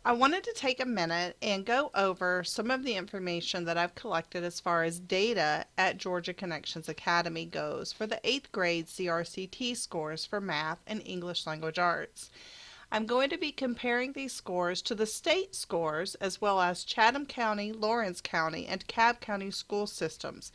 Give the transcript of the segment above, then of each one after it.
I wanted to take a minute and go over some of the information that I've collected as far as data at Georgia Connections Academy goes for the 8th grade CRCT scores for math and English language arts. I'm going to be comparing these scores to the state scores as well as Chatham County, Lawrence County, and Cobb County school systems.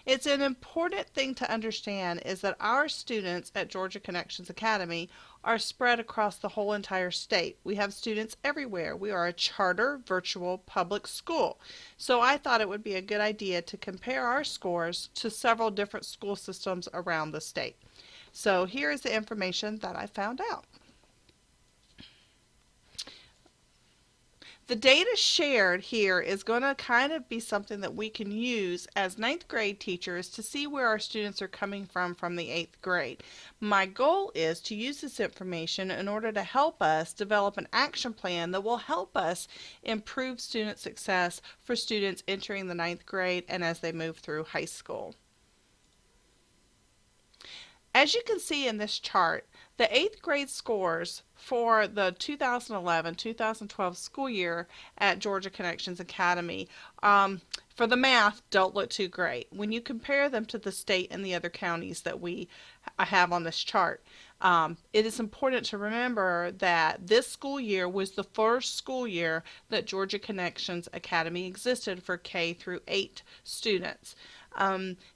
It's an important thing to understand is that our students at Georgia Connections Academy are spread across the whole entire state. We have students everywhere. We are a charter virtual public school. So I thought it would be a good idea to compare our scores to several different school systems around the state. So here is the information that I found out. The data shared here is going to kind of be something that we can use as ninth grade teachers to see where our students are coming from the 8th grade. My goal is to use this information in order to help us develop an action plan that will help us improve student success for students entering the ninth grade and as they move through high school. As you can see in this chart, the 8th grade scores for the 2011-2012 school year at Georgia Connections Academy for the math don't look too great when you compare them to the state and the other counties that we have on this chart. It is important to remember that this school year was the first school year that Georgia Connections Academy existed for K through 8 students.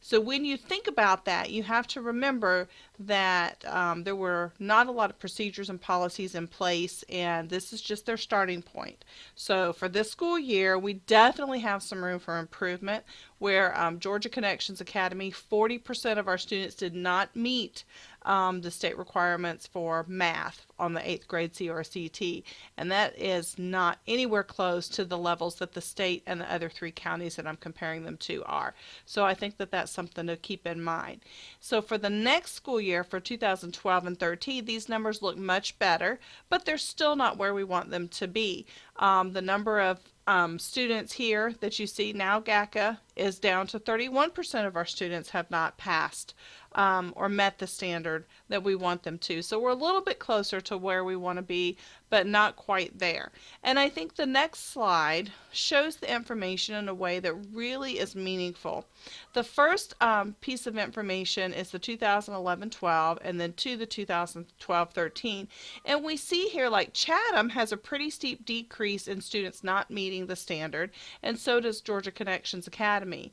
So when you think about that, you have to remember that there were not a lot of procedures and policies in place, and this is just their starting point. So for this school year, we definitely have some room for improvement where Georgia Connections Academy, 40% of our students did not meet the state requirements for math on the 8th grade CRCT, and that is not anywhere close to the levels that the state and the other 3 counties that I'm comparing them to are. So I think that that's something to keep in mind. So for the next school year, for 2012 and 13, these numbers look much better, but they're still not where we want them to be. The number of students here that you see now, GACA, is down to 31% of our students have not passed or met the standard that we want them to. So we're a little bit closer to where we want to be, but not quite there. And I think the next slide shows the information in a way that really is meaningful. The first piece of information is the 2011-12 and then to the 2012-13. And we see here like Chatham has a pretty steep decrease in students not meeting the standard, and so does Georgia Connections Academy.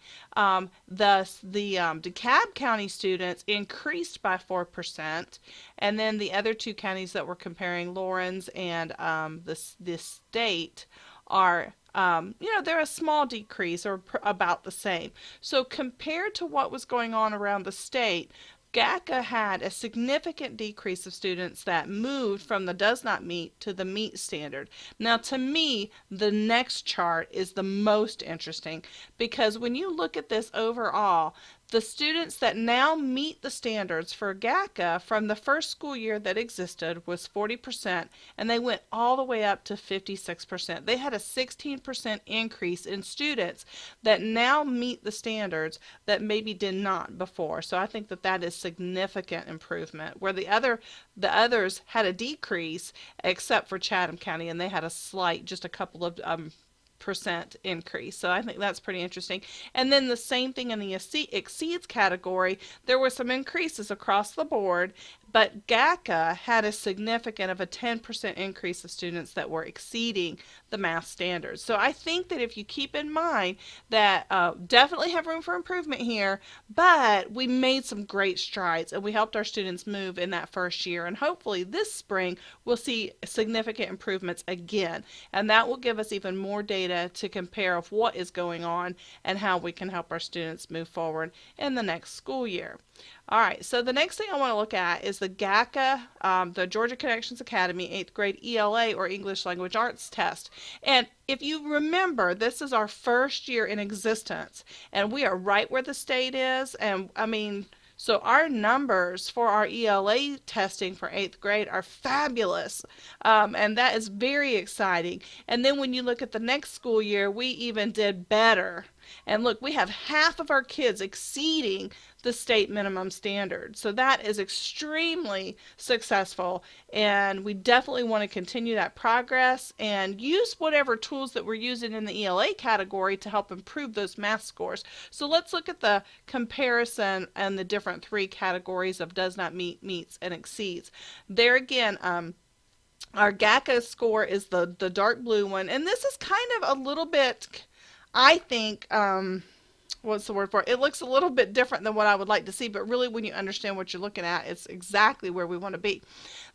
Thus, the DeKalb County students increased by 4%, and then the other 2 counties that we're comparing, Lawrence and the state, are they're a small decrease or about the same. So compared to what was going on around the state, GACA had a significant decrease of students that moved from the does not meet to the meet standard. Now, to me, the next chart is the most interesting because when you look at this overall, the students that now meet the standards for GACA from the first school year that existed was 40%, and they went all the way up to 56%. They had a 16% increase in students that now meet the standards that maybe did not before. So I think that that is significant improvement, where the others had a decrease except for Chatham County, and they had a slight, just a couple of percent increase. So I think that's pretty interesting. And then the same thing in the exceeds category. There were some increases across the board, but GACA had a significant of a 10% increase of students that were exceeding the math standards. So I think that if you keep in mind that definitely have room for improvement here, but we made some great strides and we helped our students move in that first year, and hopefully this spring we'll see significant improvements again, and that will give us even more data to compare of what is going on and how we can help our students move forward in the next school year. All right, so the next thing I want to look at is the GACA, the Georgia Connections Academy 8th grade ELA or English Language Arts test. And if you remember, this is our first year in existence, and we are right where the state is. And I mean, so our numbers for our ELA testing for 8th grade are fabulous, and that is very exciting. And then when you look at the next school year, we even did better And look, we have half of our kids exceeding the state minimum standard. So that is extremely successful. And we definitely want to continue that progress and use whatever tools that we're using in the ELA category to help improve those math scores. So let's look at the comparison and the different three categories of does not meet, meets, and exceeds. There again, our GACA score is the dark blue one. And this is kind of a little bit, I think, what's the word for it? It looks a little bit different than what I would like to see, but really when you understand what you're looking at, it's exactly where we want to be.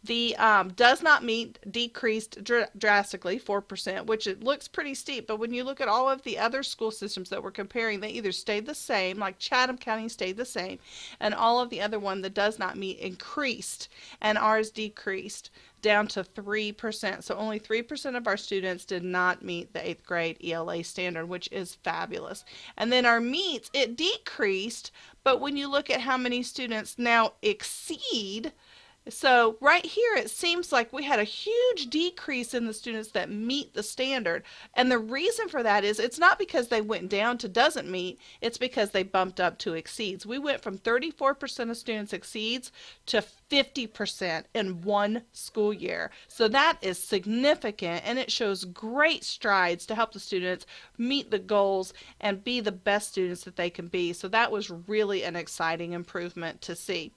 The does not meet decreased drastically, 4%, which it looks pretty steep, but when you look at all of the other school systems that we're comparing, they either stayed the same, like Chatham County stayed the same, and all of the other one that does not meet increased, and ours decreased down to 3%. So only 3% of our students did not meet the 8th grade ELA standard, which is fabulous. And then our meets, it decreased, but when you look at how many students now exceed, so right here it seems like we had a huge decrease in the students that meet the standard. And the reason for that is it's not because they went down to doesn't meet, it's because they bumped up to exceeds. We went from 34% of students exceeds to 50% in one school year. So that is significant, and it shows great strides to help the students meet the goals and be the best students that they can be. So that was really an exciting improvement to see.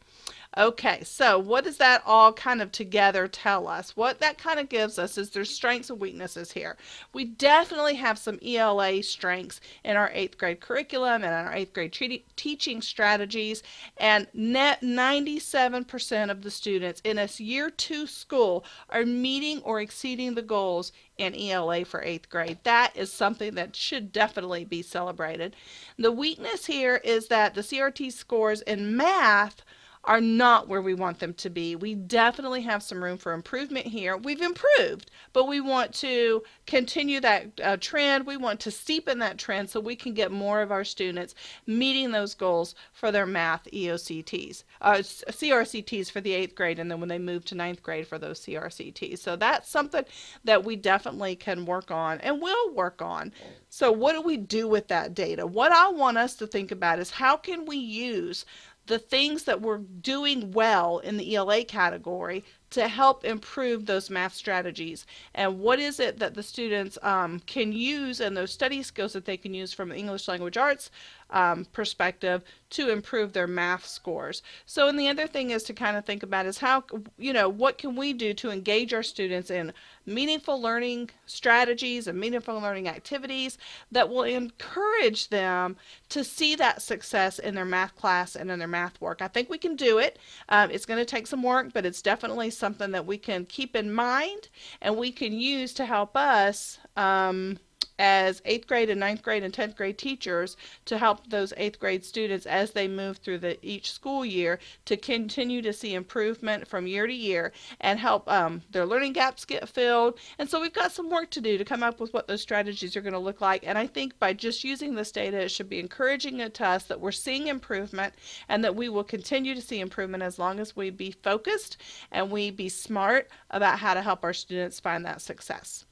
Okay, so what does that all kind of together tell us? What that kind of gives us is there's strengths and weaknesses here. We definitely have some ELA strengths in our 8th grade curriculum and in our 8th grade teaching strategies, and net 97% of the students in a year 2 school are meeting or exceeding the goals in ELA for 8th grade. That is something that should definitely be celebrated. The weakness here is that the CRT scores in math are not where we want them to be. We definitely have some room for improvement here. We've improved, but we want to continue that trend. We want to steepen that trend so we can get more of our students meeting those goals for their math EOCTs, CRCTs for the 8th grade, and then when they move to 9th grade for those CRCTs. So that's something that we definitely can work on and will work on. So what do we do with that data? What I want us to think about is how can we use the things that we're doing well in the ELA category to help improve those math strategies, and what is it that the students can use, and those study skills that they can use from English language arts perspective to improve their math scores. So, and the other thing is to kind of think about is how, what can we do to engage our students in meaningful learning strategies and meaningful learning activities that will encourage them to see that success in their math class and in their math work. I think we can do it. It's going to take some work, but it's definitely something that we can keep in mind and we can use to help us as 8th grade and 9th grade and 10th grade teachers to help those 8th grade students as they move through each school year to continue to see improvement from year to year and help their learning gaps get filled. And so we've got some work to do to come up with what those strategies are going to look like. And I think by just using this data, it should be encouraging it to us that we're seeing improvement and that we will continue to see improvement as long as we be focused and we be smart about how to help our students find that success.